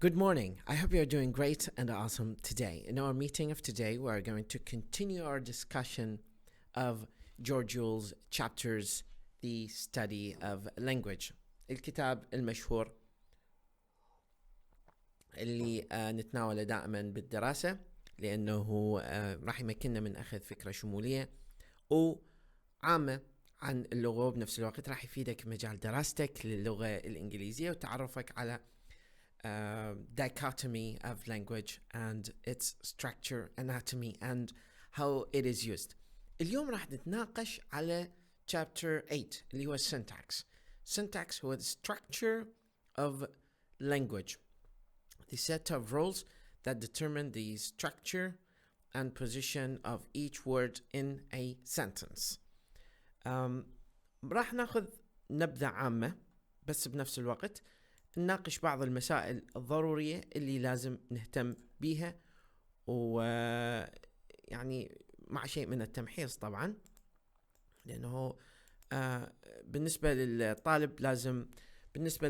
Good morning. I hope you're doing great and awesome today. In our meeting of today, we are going to continue our discussion of George's chapters, the study of language. الكتاب المشهور اللي نتناوله دائما بالدراسة لأنه راح يمكننا من أخذ فكرة شمولية وعامة عن اللغة، وبنفس الوقت راح يفيدك في مجال دراستك للغة الإنجليزية وتعرفك على dichotomy of language and its structure, anatomy and how it is used. اليوم راح نتناقش على chapter 8 اللي هو syntax. Syntax هو the structure of language, the set of rules that determine the structure and position of each word in a sentence. راح ناخذ نبذة عامة بس بنفس الوقت نناقش بعض المسائل الضرورية اللي لازم نهتم بيها، ويعني مع شيء من التمحيص طبعا، لأنه بالنسبة للطالب لازم بالنسبة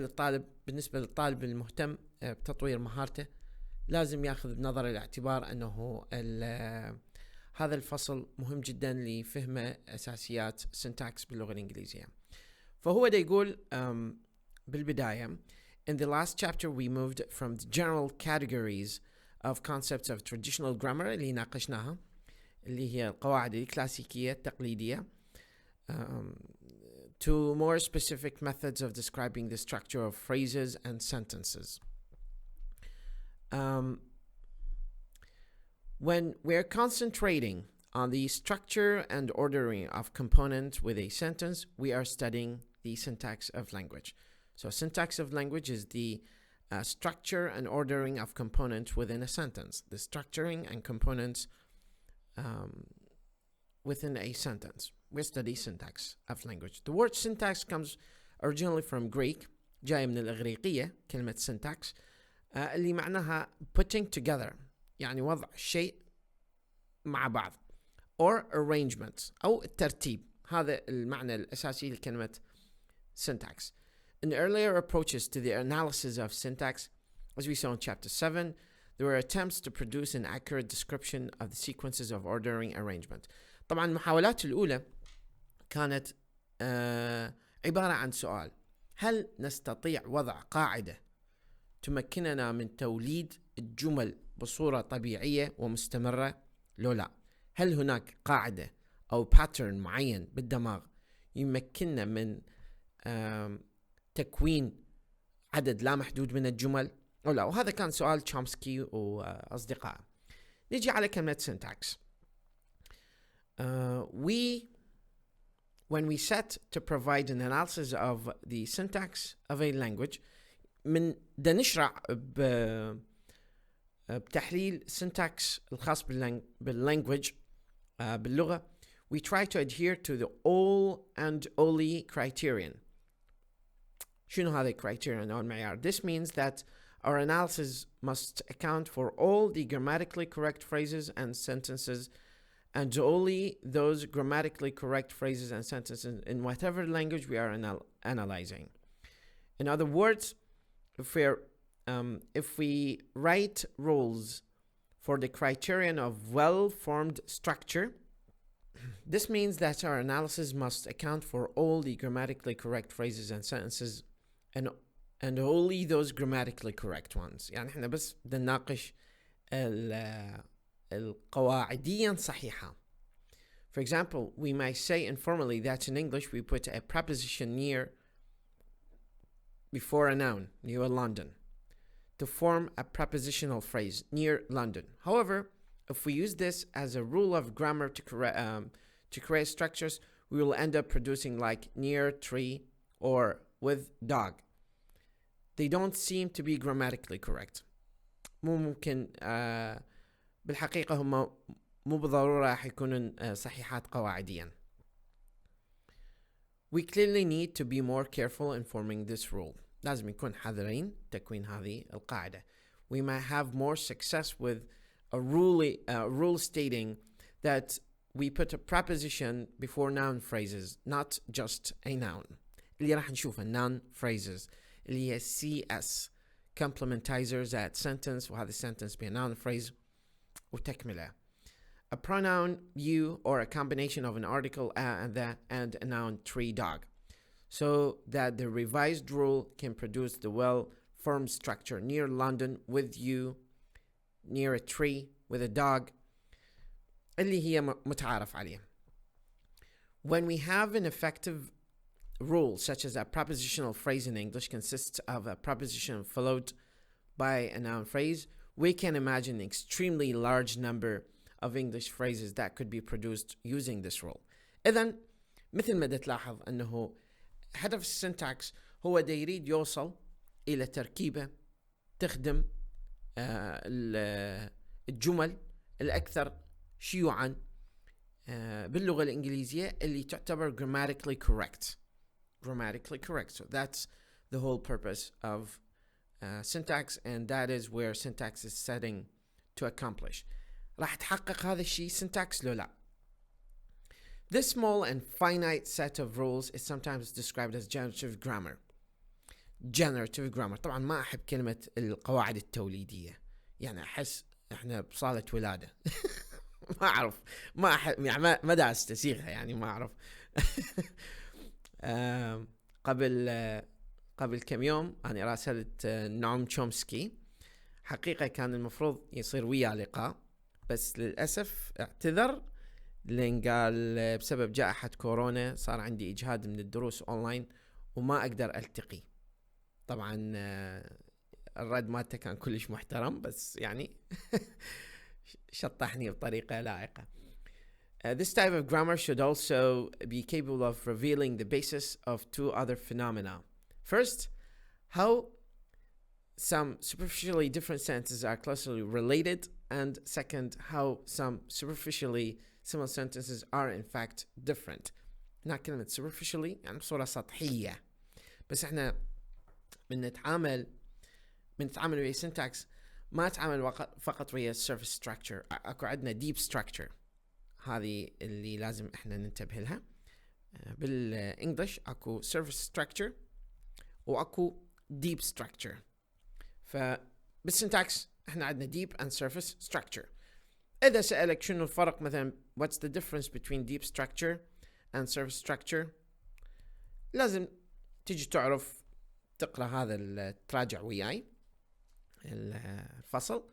للطالب المهتم بتطوير مهارته لازم ياخذ بنظر الاعتبار أنه هذا الفصل مهم جدا لفهم أساسيات syntax باللغة الإنجليزية. فهو دا يقول بالبداية: In the last chapter we moved from the general categories of concepts of traditional grammar اللي ناقشناها اللي هي القواعد الكلاسيكية التقليدية to more specific methods of describing the structure of phrases and sentences. When we're concentrating on the structure and ordering of components with a sentence, we are studying the syntax of language. So syntax of language is the structure and ordering of components within a sentence. The structuring and components within a sentence. We study syntax of language. The word syntax comes originally from Greek. جاي من الإغريقية كلمة syntax اللي معناها putting together، يعني وضع شيء مع بعض، or arrangement أو الترتيب. هذا المعنى الأساسي لكلمة syntax. In earlier approaches to the analysis of syntax, as we saw in chapter 7, there were attempts to produce an accurate description of the sequences of ordering arrangement. طبعا المحاولات الأولى كانت عبارة عن سؤال: هل نستطيع وضع قاعدة تمكننا من توليد الجمل بصورة طبيعية ومستمرة لو لا؟ هل هناك قاعدة أو pattern معين بالدماغ يمكننا من تكوين عدد لا محدود من الجمل أو لا؟ وهذا كان سؤال تشومسكي وأصدقائه. نيجي على كلمة syntax. When we set to provide an analysis of the syntax of a language, من دا نشرع بتحليل syntax الخاص بالlanguage باللغة, we try to adhere to the all and only criterion. شنو هذا criterion أو المعيار؟ This means that our analysis must account for all the grammatically correct phrases and sentences, and only those grammatically correct phrases and sentences in whatever language we are analyzing. In other words, if we write rules for the criterion of well-formed structure, this means that our analysis must account for all the grammatically correct phrases and sentences and only those grammatically correct ones. يعني احنا بس بدنا نناقش القواعديا صحيحة. For example, we might say informally that in English we put a preposition near before a noun, near London, to form a prepositional phrase, near London. However, if we use this as a rule of grammar to create structures, we will end up producing like near tree or with dog. They don't seem to be grammatically correct. ممكن بالحقيقة هم مو بالضرورة راح يكونون صحيحات قواعديا. We clearly need to be more careful in forming this rule. لازم نكون حذرين تكوين هذه القاعدة. We might have more success with a rule stating that we put a preposition before noun phrases, not just a noun. اللي راح نشوفه noun phrases اللي هي CS Complementizer زائد sentence وهذا sentence be a noun phrase وتكملة. A pronoun you or a combination of an article and a noun tree dog, so that the revised rule can produce the well-formed structure near London with you, near a tree with a dog اللي هي متعارف عليها. When we have an effective rule such as a prepositional phrase in English consists of a preposition followed by a noun phrase, we can imagine an extremely large number of English phrases that could be produced using this rule. إذن مثل ما تلاحظ أنه هدف السنتاكس هو دا يريد يوصل إلى تركيبة تخدم الجمل الأكثر شيوعا باللغة الإنجليزية اللي تعتبر grammatically correct. So that's the whole purpose of syntax, and that is where syntax is setting to accomplish. راح تحقق هذا الشيء syntax لو لا. This small and finite set of rules is sometimes described as generative grammar. طبعا ما أحب كلمة القواعد التوليدية، يعني أحس إحنا بصالة ولادة. ما أعرف، ما أحب، يعني ما داس تسيغها، يعني ما أعرف. قبل كم يوم أنا راسلت نعم تشومسكي، حقيقة كان المفروض يصير وياه لقاء بس للأسف اعتذر لأن قال بسبب جائحة كورونا صار عندي إجهاد من الدروس أونلاين وما أقدر ألتقي. طبعا الرد مالته كان كلش محترم بس يعني شطحني بطريقة لائقة. This type of grammar should also be capable of revealing the basis of two other phenomena. First, how some superficially different sentences are closely related, and second, how some superficially similar sentences are in fact different. هنا كلمة superficially يعني بصورة سطحية، بس احنا بنتعامل ويا syntax ما نتعامل فقط ويا surface structure، اكو عندنا deep structure، هذه اللي لازم احنا ننتبه لها. بالانجلش اكو surface structure واكو deep structure. فبالسنتاكس احنا عندنا deep and surface structure. اذا سألك شنو الفرق مثلا what's the difference between deep structure and surface structure، لازم تيجي تعرف تقرأ هذا تراجع وياي الفصل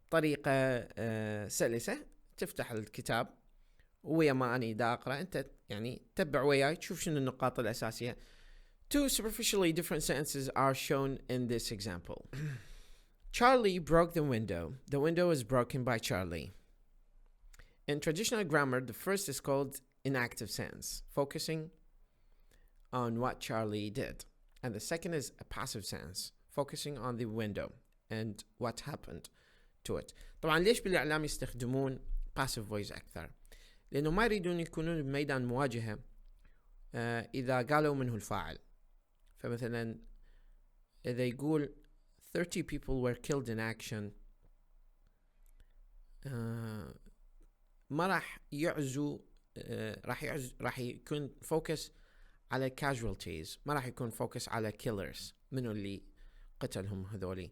بطريقة سلسة، تفتح الكتاب ويا ما أنا دا أقرأ أنت يعني تتبع وياي تشوف شنو النقاط الأساسية. Two superficially different sentences are shown in this example. Charlie broke the window. The window is broken by Charlie. In traditional grammar, the first is called inactive sentence, focusing on what Charlie did. And the second is a passive sentence, focusing on the window and what happened to it. طبعا ليش بالإعلام يستخدمون passive voice أكثر؟ لأنه ما يريدون يكونون بميدان مواجهة إذا قالوا منه الفاعل. فمثلا إذا يقول 30 people were killed in action، ما راح يعزو راح يكون focus على casualties، ما راح يكون focus على killers، منو اللي قتلهم هذولي.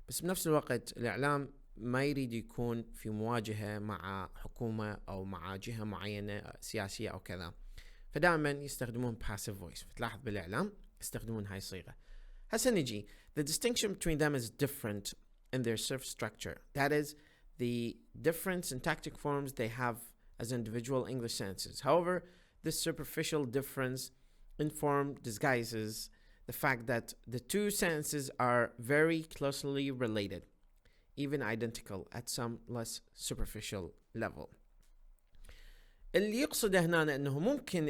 بس بنفس الوقت الإعلام ما يريد يكون في مواجهة مع حكومة أو مع جهة معينة سياسية أو كذا، فدائما يستخدمون passive voice. فتلاحظ بالإعلام يستخدمون هاي الصيغة. هسه نجي the distinction between them is different in their surface structure. That is, the different syntactic forms they have as individual English sentences. However, this superficial difference in form disguises the fact that the two sentences are very closely related, even identical at some less superficial level. اللي يقصده هنا أنه ممكن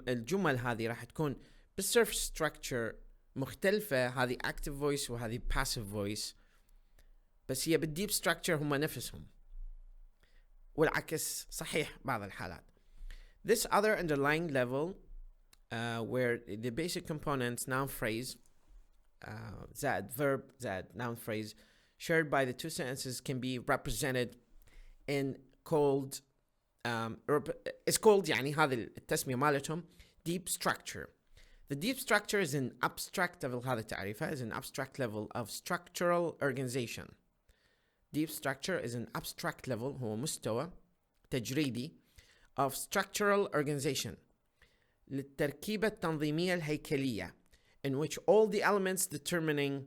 الجمل هذه راح تكون بالsurface structure مختلفة، هذه active voice وهذه passive voice، بس هي بالdeep structure هم نفسهم، والعكس صحيح بعض الحالات. This other underlying level where the basic components noun phrase زائد verb زائد noun phrase shared by the two sentences can be represented in called it's called يعني هذه التسمية مالتهم deep structure. The deep structure is an abstract level. هذا تعريفها is an abstract level of structural organization. Deep structure is an abstract level, هو مستوى تجريدي of structural organization للتركيبة التنظيمية الهيكلية in which all the elements determining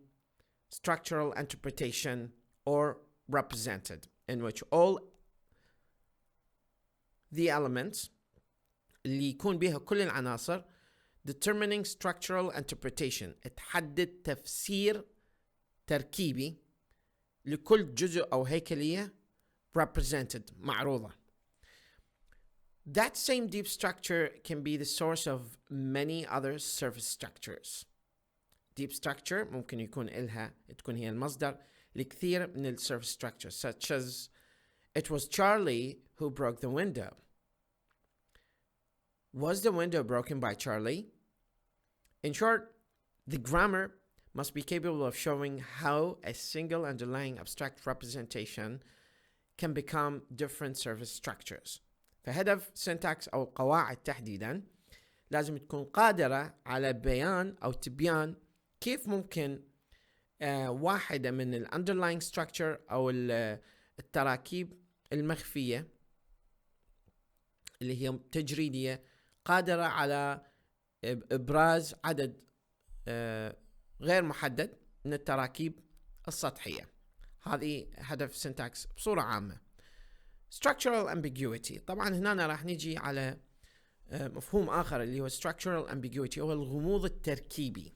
structural interpretation are represented, in which all the elements اللي يكون بها كل العناصر determining structural interpretation تحدد تفسير تركيبي لكل جزء أو هيكلية represented معروضة. That same deep structure can be the source of many other surface structures. Deep structure ممكن يكون تكون هي المصدر لكثير من surface structures, such as it was Charlie who broke the window. Was the window broken by Charlie? In short, the grammar must be capable of showing how a single underlying abstract representation can become different surface structures. فهدف syntax أو قواعد تحديدا لازم تكون قادرة على بيان أو تبيان كيف ممكن واحدة من ال underlying structure أو التراكيب المخفية اللي هي تجريدية قادرة على إبراز عدد غير محدد من التراكيب السطحية. هذه هدف syntax بصورة عامة. Structural ambiguity. طبعا هنا راح نيجي على مفهوم آخر اللي هو structural ambiguity هو الغموض التركيبي.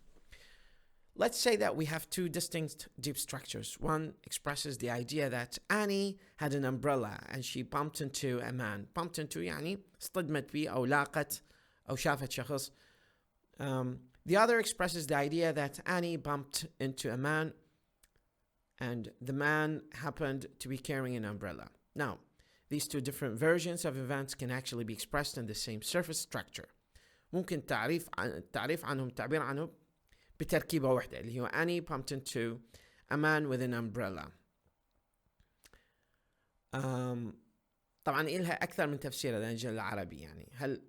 Let's say that we have two distinct deep structures. One expresses the idea that Annie had an umbrella and she bumped into a man. Bumped into يعني اصطدمت به أو لاقت أو شافت شخص. The other expresses the idea that Annie bumped into a man and the man happened to be carrying an umbrella. Now, these two different versions of events can actually be expressed in the same surface structure. ممكن تعريف عنهم تعبير عنهم بتركيبة واحدة اللي هو Annie bumped into a man with an umbrella. طبعا إلها أكثر من تفسير للجل العربي. يعني هل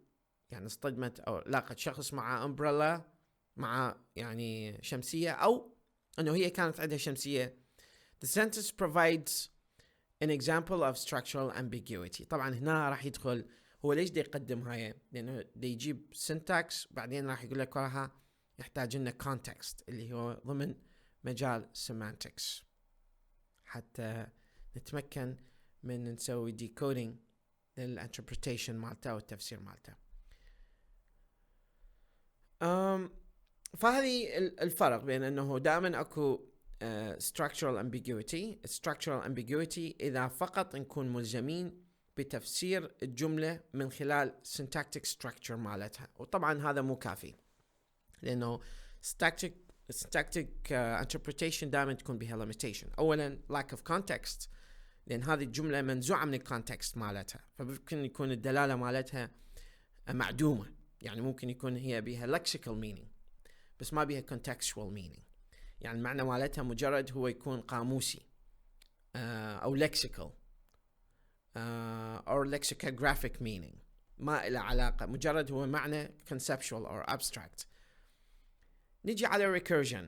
يعني اصطدمت أو لاقت شخص مع umbrella مع يعني شمسية أو أنه هي كانت عندها شمسية. The sentence provides an example of structural ambiguity. طبعا هنا راح يدخل هو ليش دي يقدم هاي لأنه دي يجيب syntax بعدين راح يقول لك وراها يحتاج لنا context اللي هو ضمن مجال semantics حتى نتمكن من نسوي decoding للinterpretation مالته والتفسير مالته. فهذه الفرق بين أنه دائما أكو structural ambiguity إذا فقط نكون ملزمين بتفسير الجملة من خلال syntactic structure مالتها. وطبعا هذا مو كافي لأنه syntactic interpretation دائما تكون بها limitation. أولا lack of context لأن هذه الجملة منزوعة من الكونتكست مالتها فممكن يكون الدلالة مالتها معدومة. يعني ممكن يكون هي بها lexical meaning بس ما بها contextual meaning. يعني المعنى مالتها مجرد هو يكون قاموسي أو lexical or lexicographic meaning ما إله علاقة مجرد هو معنى conceptual or abstract. نيجي على recursion.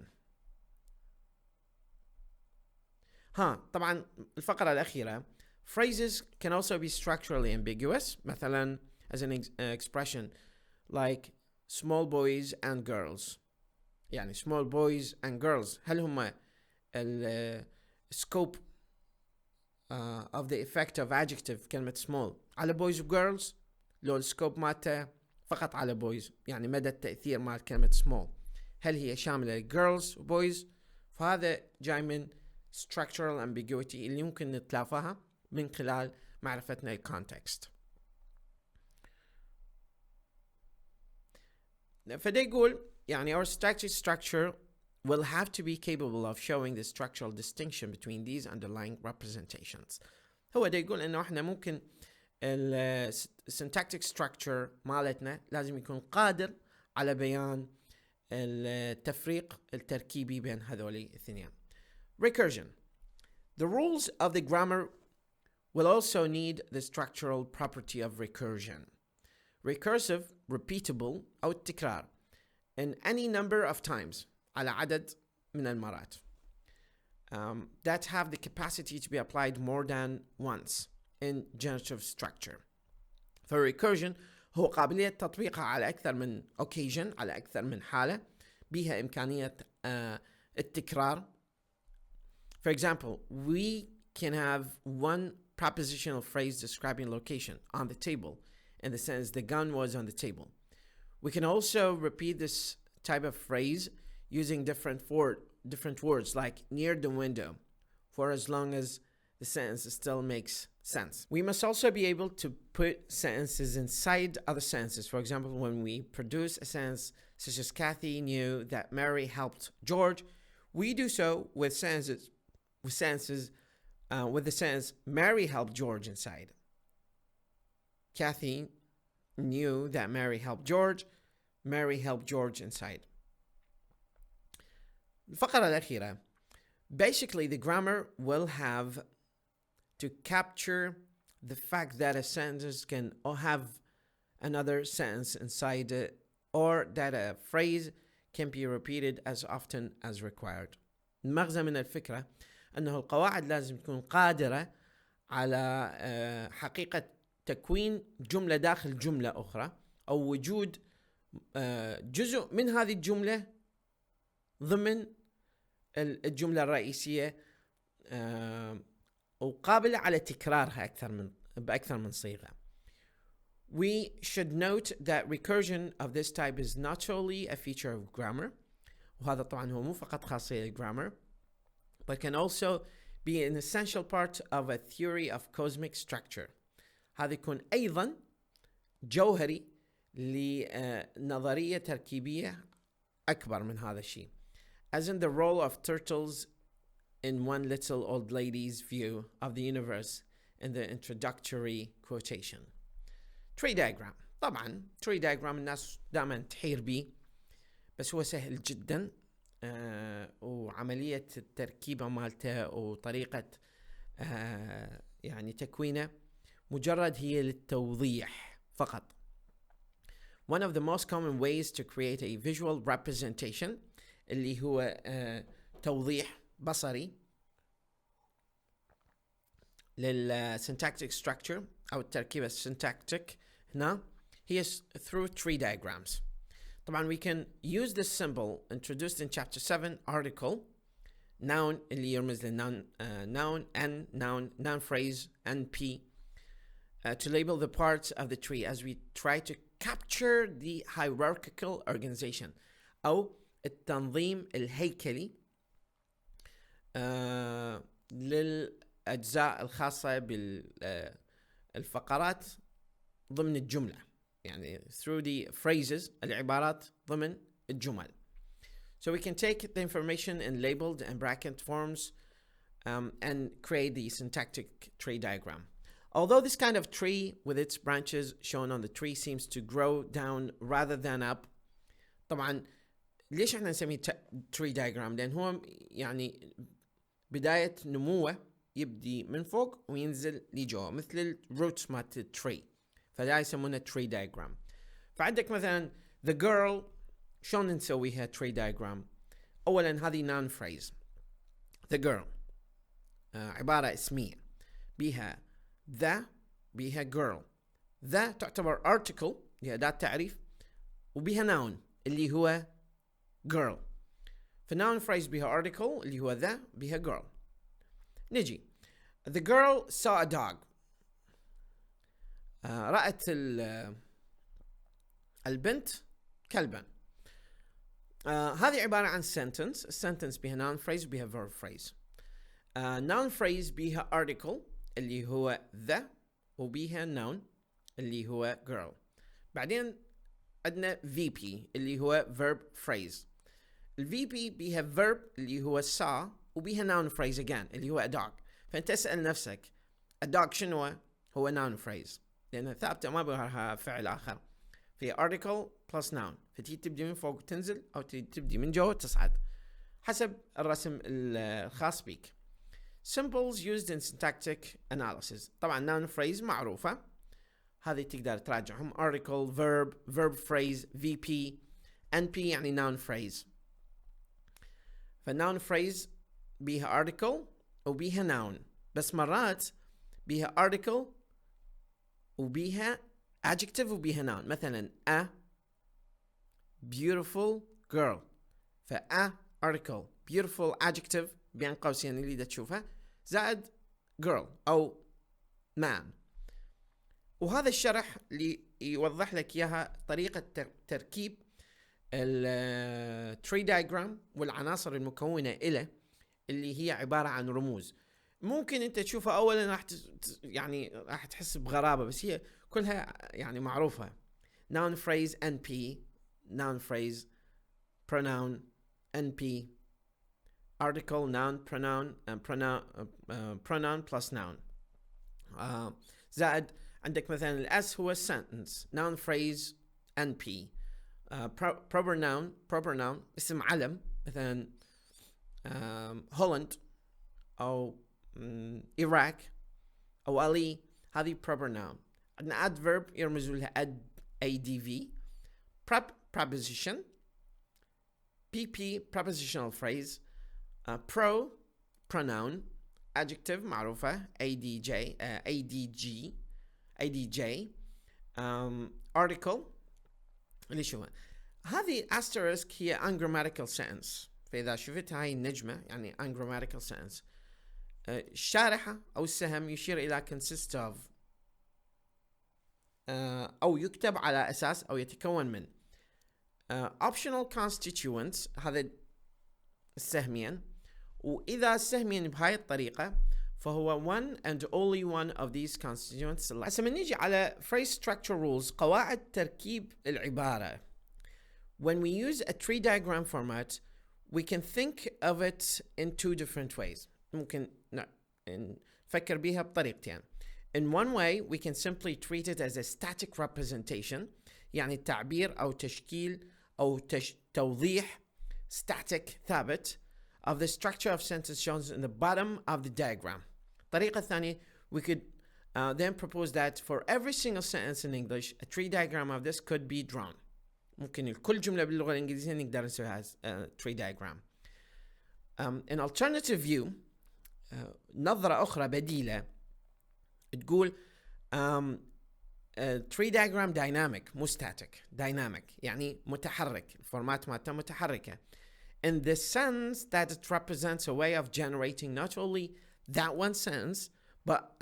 طبعا الفقرة الأخيرة phrases can also be structurally ambiguous مثلا as an expression like small boys and girls. يعني small boys and girls هل هم scope of the effect of adjective كلمة small على boys و girls لو الscope مالته فقط على boys يعني مدى التأثير مال كلمة small هل هي شاملة girls و boys. فهذا جاي من structural ambiguity اللي ممكن نتلافاها من خلال معرفتنا الكونتكست. فده يقول يعني our syntactic structure will have to be capable of showing the structural distinction between these underlying representations. هو ده يقول انه احنا ممكن syntactic structure مالتنا لازم يكون قادر على بيان التفريق التركيبي بين هذولي الاثنين. Recursion. The rules of the grammar will also need the structural property of recursion. Recursive, repeatable أو التكرار in any number of times على عدد من المرات that have the capacity to be applied more than once in generative structure. فالrecursion هو قابلية تطبيقها على أكثر من occasion، على أكثر من حالة بها إمكانية التكرار. For example, we can have one prepositional phrase describing location on the table in the sense the gun was on the table. We can also repeat this type of phrase using different words like near the window for as long as the sentence still makes sense. We must also be able to put sentences inside other sentences. For example, when we produce a sentence such as Kathy knew that Mary helped George, we do so with the sentence Mary helped George inside. Kathy knew that Mary helped George. Mary helped George inside. الفقرة الأخيرة. Basically, the grammar will have to capture the fact that a sentence can have another sentence inside it, or that a phrase can be repeated as often as required. المغزى من الفكرة أنه القواعد لازم تكون قادرة على حقيقة تكوين جملة داخل جملة أخرى، أو وجود جزء من هذه الجملة ضمن الجملة الرئيسية وقابلة على تكرارها بأكثر من صيغة. We should note that recursion of this type is not solely a feature of grammar، وهذا طبعا هو مو فقط خاصية grammar، but can also be an essential part of a theory of cosmic structure. هذا يكون أيضا جوهري لنظرية تركيبية أكبر من هذا الشيء. As in the role of turtles in one little old lady's view of the universe in the introductory quotation. Tree diagram. طبعا tree diagram الناس دائما تحير بيه، بس هو سهل جدا وعملية التركيبة مالته وطريقة يعني تكوينه مجرد هي للتوضيح فقط. One of the most common ways to create a visual representation اللي هو توضيح بصري للsyntactic structure أو التركيبة السنتاكتيك هنا هي through tree diagrams. طبعا we can use this symbol introduced in chapter 7 article noun اللي يرمز للnoun noun and noun phrase and p to label the parts of the tree as we try to capture the hierarchical organization أو التنظيم الهيكلي للأجزاء الخاصة بالفقرات ضمن الجملة، يعني through the phrases العبارات ضمن الجمل. So we can take the information in labeled and bracket forms and create the syntactic tree diagram. Although this kind of tree with its branches shown on the tree seems to grow down rather than up. طبعا ليش احنا نسميه tree diagram؟ لأن هو يعني بداية نموه يبدي من فوق وينزل لجوا مثل الروتس مالت التري، فدا يسمونه tree diagram. فعندك مثلا the girl شلون نسويها tree diagram؟ أولا هذه noun phrase the girl عبارة اسمية بيها the بيها girl. the تعتبر article هي أداة تعريف وبيها noun اللي هو girl. فnoun phrase بيها article اللي هو the بيها girl. نجي the girl saw a dog رأت البنت كلبا. هذه عبارة عن sentence بيها noun phrase بيها verb phrase. noun phrase بيها article اللي هو the وبيها noun اللي هو girl. بعدين عندنا VP اللي هو verb phrase. VP بيها verb اللي هو saw وبيها noun phrase again اللي هو a dog. فأنت تسأل نفسك a dog شنو هو noun phrase، لأنها ثابتة ما بها فعل آخر، في article plus noun، فتيجي تبدي من فوق تنزل أو تبدي من جوا تصعد حسب الرسم الخاص بيك. Symbols used in syntactic analysis. طبعا noun phrase معروفة، هذه تقدر تراجعهم article verb phrase VP NP يعني noun phrase. فالnoun phrase بيها article وبيها noun، بس مرات بيها article وبيها adjective وبيها noun. مثلا a beautiful girl، فa article beautiful adjective بين قوسين اللي دا تشوفها زائد girl أو man. وهذا الشرح اللي يوضح لك إياها طريقة تركيب التري دايجرام والعناصر المكونة إله اللي هي عبارة عن رموز. ممكن أنت تشوفها أولا راح تحس بغرابة، بس هي كلها يعني معروفة. noun phrase NP، noun phrase pronoun NP، article noun pronoun pronoun plus noun. زائد عندك مثلا الاس هو sentence noun phrase NP. proper noun اسم علم مثلا هولند او العراق او علي، هذه proper noun. عندنا adverb يرمزوا لها adv. preposition pp prepositional phrase. pronoun adjective معروفة adj. article اللي شو هذه asterisk هي ungrammatical sentence، فإذا شفت هاي النجمة يعني ungrammatical sentence. الشارحة أو السهم يشير إلى consist of أو يكتب على أساس أو يتكون من optional constituents، هذا السهمين، وإذا السهمين بهاي الطريقة فهو one and only one of these constituents. هسه من نيجي على phrase structure rules، قواعد تركيب العبارة. When we use a tree diagram format we can think of it in two different ways. ممكن نفكر بيها بطريقتين. In one way we can simply treat it as a static representation، يعني التعبير أو تشكيل أو توضيح static ثابت of the structure of sentence shown in the bottom of the diagram. طريقة ثانية we could then propose that for every single sentence in English a tree diagram of this could be drawn. ممكن كل جملة باللغة الإنجليزية نقدر نسويها tree diagram. An alternative view، نظرة أخرى بديلة تقول tree diagram dynamic مو static. dynamic يعني متحرك، الفورمات مالته متحركة in the sense that it represents a way of generating not only that one sentence but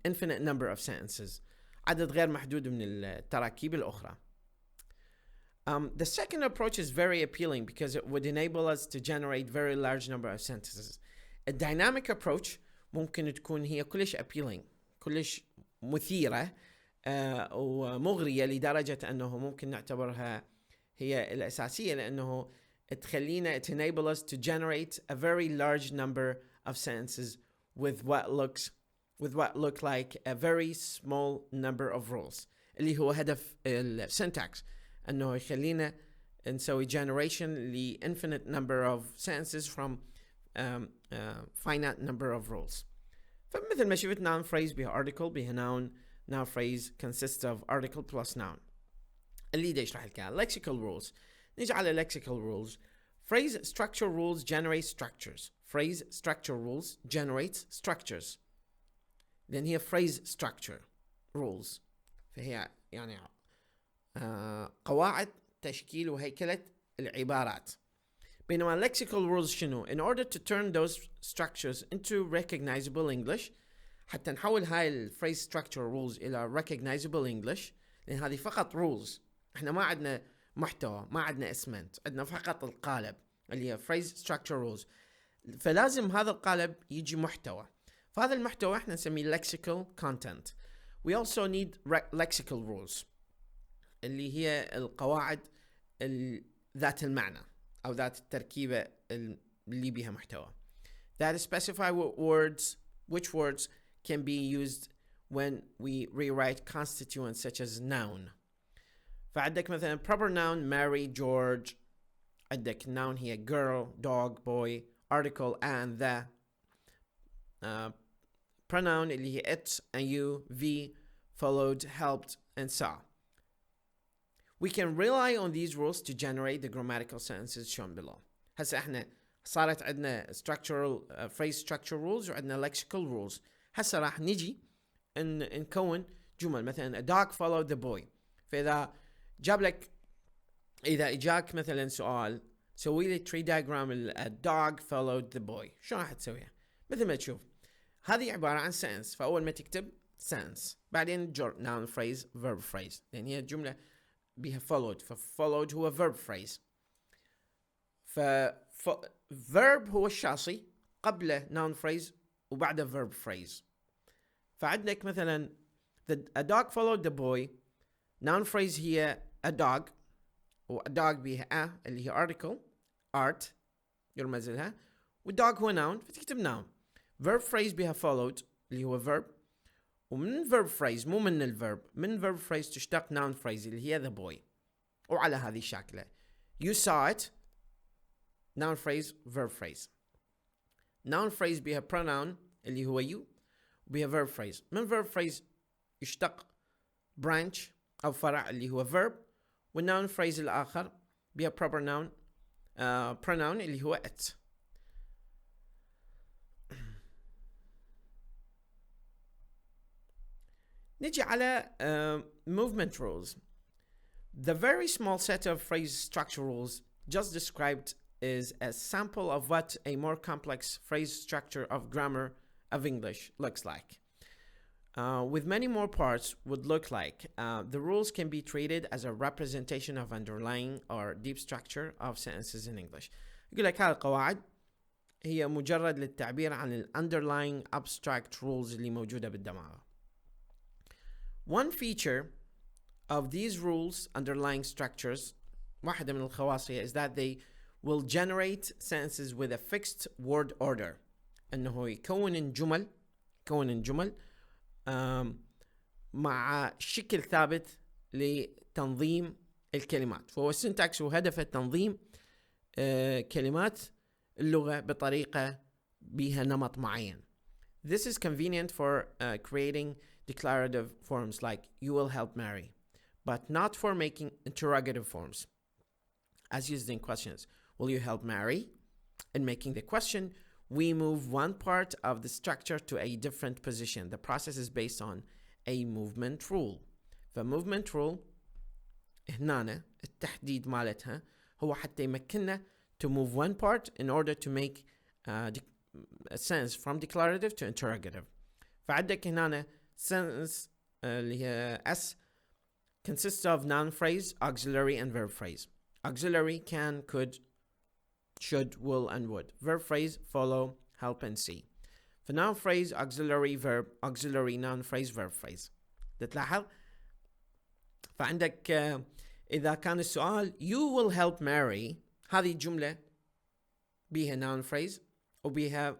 infinite number of sentences، عدد غير محدود من التراكيب الأخرى. The second approach is very appealing because it would enable us to generate very large number of sentences. A dynamic approach ممكن تكون هي كلش appealing، كلش مثيرة ومغرية لدرجة أنه ممكن نعتبرها هي الأساسية، لأنه تخلينا it enable us to generate a very large number of sentences with what look like a very small number of rules، اللي هو هدف السنتاكس، أنه يخلينا نسوي generation ل infinite number of sentences from finite number of rules. فمثل ما شفت noun phrase بها article بها noun phrase consists of article plus noun. اللي دا يشرح لك lexical rules. نيجي على lexical rules. Phrase structure rules generate structures. Phrase structure rules generates structures. لأن هي phrase structure rules، فهي يعني قواعد تشكيل وهيكلة العبارات. بينما lexical rules شنو؟ In order to turn those structures into recognizable English، حتى نحول هاي ال phrase structure rules إلى recognizable English، لأن هذه فقط rules، احنا ما عندنا محتوى، ما عندنا اسمنت، عندنا فقط القالب اللي هي phrase structure rules، فلازم هذا القالب يجي محتوى. فهذا المحتوى احنا نسميه lexical content. We also need lexical rules اللي هي القواعد ذات المعنى أو ذات التركيبة اللي بها محتوى. That specify which words can be used when we rewrite constituents such as noun. فعندك مثلا proper noun Mary George، عندك noun هي girl dog boy، article and the، pronoun اللي هي it and you، v followed helped and saw. We can rely on these rules to generate the grammatical sentences shown below. هسا احنا صارت عندنا structural phrase structure rules وعندنا lexical rules. هسا راح نجي نكون جمل. مثلا a dog followed the boy. فإذا جاب لك، إذا إجاك مثلا سؤال سوي لي tree diagram a dog followed the boy، شو راح تسويها؟ مثل ما تشوف هذه عبارة عن sentence. فأول ما تكتب sentence بعدين noun phrase verb phrase، لأن هي الجملة بها followed، فfollowed هو verb phrase. verb هو الشاصي قبله noun phrase وبعده verb phrase. فعندك مثلا a dog followed the boy، noun phrase هي a dog، و a dog بها اللي هي article art يرمز لها، والdog هو noun فتكتب noun. verb phrase بها followed اللي هو verb، ومن verb phrase مو من الverb، من verb phrase تشتق noun phrase اللي هي the boy. وعلى هذه الشكلة you saw it noun phrase verb phrase. noun phrase بها pronoun اللي هو you، وبها verb phrase. من verb phrase يشتق branch أو فرع اللي هو verb، والnoun phrase الآخر بها proper noun pronoun اللي هو it. نجي على movement rules. The very small set of phrase structure rules just described is a sample of what a more complex phrase structure of grammar of English looks like. With many more parts would look like. The rules can be treated as a representation of underlying or deep structure of sentences in English. يقول لك هذه القواعد هي مجرد للتعبير عن ال underlying abstract rules اللي موجودة بالدماغ. One feature of these rules underlying structures، واحدة من الخواص هي is that they will generate sentences with a fixed word order. انه يكون الجمل مع شكل ثابت لتنظيم الكلمات. فهو السنتكس وهدفه تنظيم كلمات اللغة بطريقة بها نمط معين. This is convenient for creating declarative forms like you will help Mary, but not for making interrogative forms as used in questions. Will you help Mary? In making the question, we move one part of the structure to a different position. The process is based on a movement rule. فmovement rule هنا التحديد مالتها هو حتى يمكننا to move one part in order to make a sentence from declarative to interrogative. فعندك هنا sentence اللي هي S consists of noun phrase, auxiliary and verb phrase. Auxiliary can, could, should, will and would. Verb phrase follow, help and see. For noun phrase auxiliary verb, auxiliary noun phrase verb phrase. تتلاحظ؟ فعندك إذا كان السؤال you will help Mary، هذه الجملة بيها noun phrase وبيها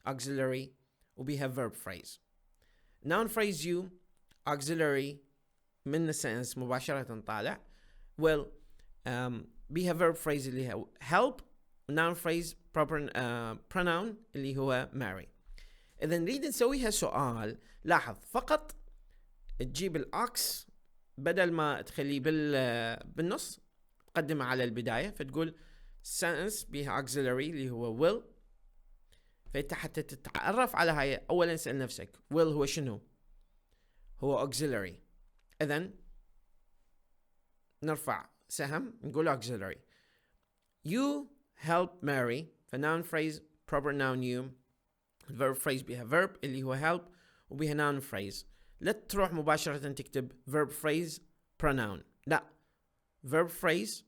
auxiliary وبيها verb phrase. noun phrase you auxiliary من السنس مباشرة طالع will بيها verb phrase اللي هي help، noun phrase proper pronoun اللي هو Mary. إذا نريد نسويها سؤال، لاحظ فقط تجيب الأكس بدل ما تخليه بالنص تقدمه على البداية، فتقول sentence بيها auxiliary اللي هو will. فأنت حتى تتعرف على هاي أولا اسأل نفسك will هو شنو؟ هو auxiliary. إذن نرفع سهم نقول auxiliary. You help Mary. فnoun phrase proper noun you. verb phrase بها verb اللي هو help وبها noun phrase. لا تروح مباشرة تكتب verb phrase pronoun، لا، verb phrase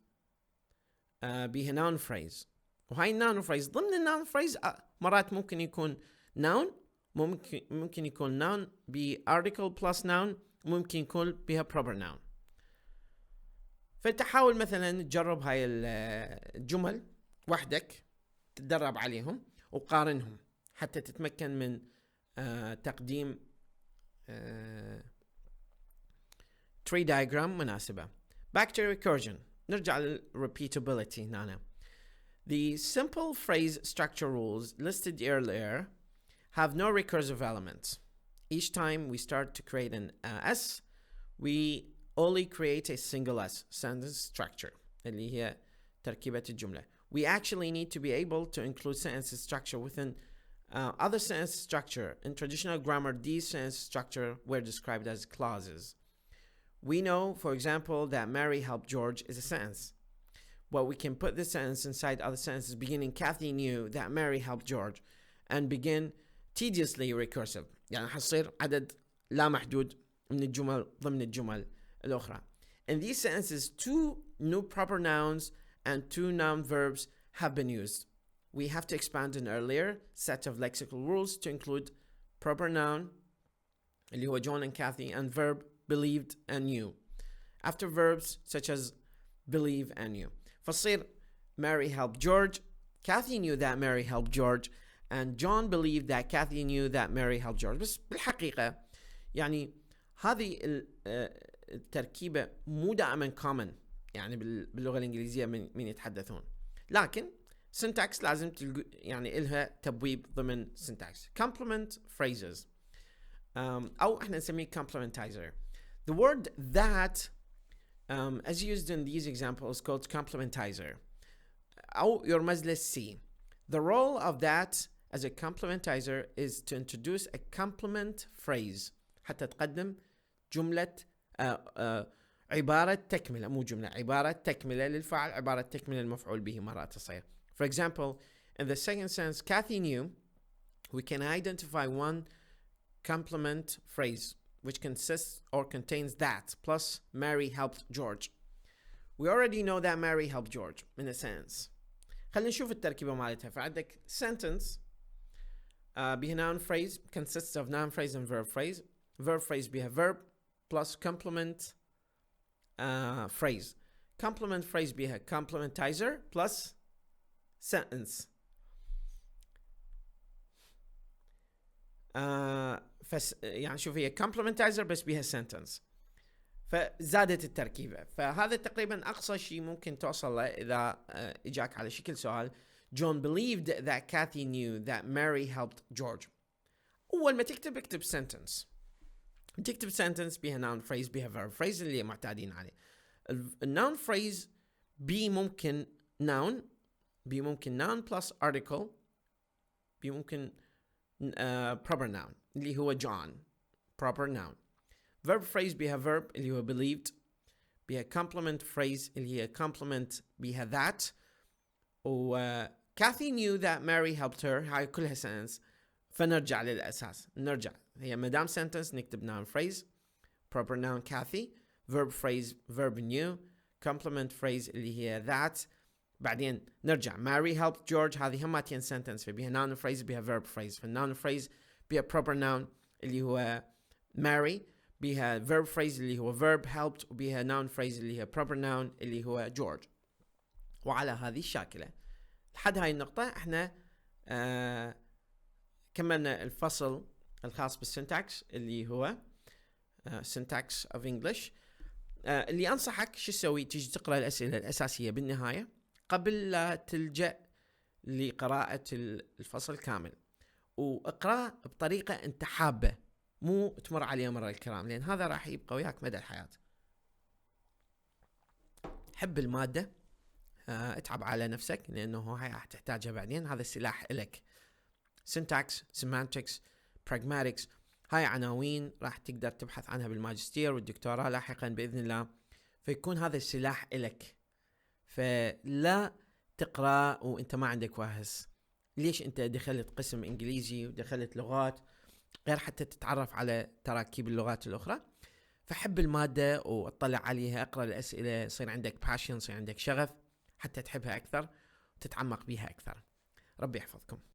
بها noun phrase. وهاي noun phrase ضمن noun phrase مرات ممكن يكون noun، ممكن يكون noun ب article plus noun، ممكن يكون بها proper noun. فتحاول مثلا تجرب هاي الجمل وحدك تتدرب عليهم وقارنهم حتى تتمكن من تقديم tree diagram مناسبة. Back to recursion. نرجع لل repeatability هنا. The simple phrase structure rules listed earlier have no recursive elements. Each time we start to create an S, we only create a single sentence structure اللي هي تركيبة الجملة. We actually need to be able to include sentence structure within other sentence structure. In traditional grammar, these sentence structure were described as clauses. We know, for example, that Mary helped George is a sentence. But we can put this sentence inside other sentences beginning Kathy knew that Mary helped George and begin tediously recursive. يعني حصير عدد لا محدود من الجمل ضمن الجمل الأخرى. In these sentences, 2 new proper nouns and 2 noun verbs have been used. We have to expand an earlier set of lexical rules to include proper noun اللي هو John and Kathy and verb believed and knew after verbs such as believe and knew. فصير Mary helped George, Kathy knew that Mary helped George, and John believed that Kathy knew that Mary helped George. بس بالحقيقة يعني هذه التركيبة مو دائما common يعني باللغة الإنجليزية من يتحدثون، لكن syntax لازم يعني إلها تبويب ضمن syntax. Complement phrases أو إحنا نسميه complementizer. The word that as used in these examples called complementizer أو يرمز له C. The role of that as a complementizer is to introduce a complement phrase حتى تقدم جملة عبارة تكملة، مو جملة، عبارة تكملة للفعل، عبارة تكملة المفعول به مرات تصير. For example, in the second sentence, Kathy knew, we can identify one complement phrase which consists or contains that plus Mary helped George. We already know that Mary helped George in a sentence. خلينا نشوف التركيبة مالتها. فعندك sentence بها noun phrase consists of noun phrase and verb phrase. Verb phrase بها verb plus complement phrase. Complement phrase بها complementizer plus sentence. يعني شوف هي complementizer بس بها sentence، فزادت التركيبة. فهذا تقريبا أقصى شيء ممكن توصل له إذا إجاك على شكل سؤال John believed that Kathy knew that Mary helped George. أول ما تكتب اكتب sentence. تكتب sentence بها noun phrase بها verb phrase اللي معتادين عليه. الnoun phrase بي ممكن noun plus article، بي ممكن proper noun اللي هو John proper noun. verb phrase بها verb اللي هو believed، بها complement phrase اللي هي complement بها that، و Kathy knew that Mary helped her. هاي كلها sentence. فنرجع للأساس، نرجع هي مدام sentence نكتب noun phrase proper noun Kathy، verb phrase verb knew، complement phrase اللي هي that، بعدين نرجع Mary helped George. هذه هماتين sentence فبيها noun phrase بها verb phrase. فالnoun phrase بها proper noun اللي هو Mary، بها verb phrase اللي هو verb helped، وبها noun phrase اللي هي proper noun اللي هو George. وعلى هذه الشاكلة لحد هاي النقطة احنا كملنا الفصل الخاص بالسنتاكس اللي هو syntax of English. اللي أنصحك شو تسوي، تيجي تقرأ الأسئلة الأساسية بالنهاية قبل لا تلجأ لقراءة الفصل كامل، واقرأ بطريقة أنت حابة، مو تمر عليه مرة الكرام، لأن هذا راح يبقى وياك مدى الحياة. حب المادة، اتعب على نفسك لأنه هاي راح تحتاجها بعدين. هذا السلاح إلك. syntax, semantics, pragmatics، هاي عناوين راح تقدر تبحث عنها بالماجستير والدكتوراه لاحقا بإذن الله، فيكون هذا السلاح إلك. فلا تقرأ وانت ما عندك واهس. ليش انت دخلت قسم انجليزي ودخلت لغات غير حتى تتعرف على تراكيب اللغات الأخرى؟ فحب المادة واطلع عليها، اقرأ الأسئلة، يصير عندك passion، يصير عندك شغف حتى تحبها أكثر وتتعمق بها أكثر. ربي يحفظكم.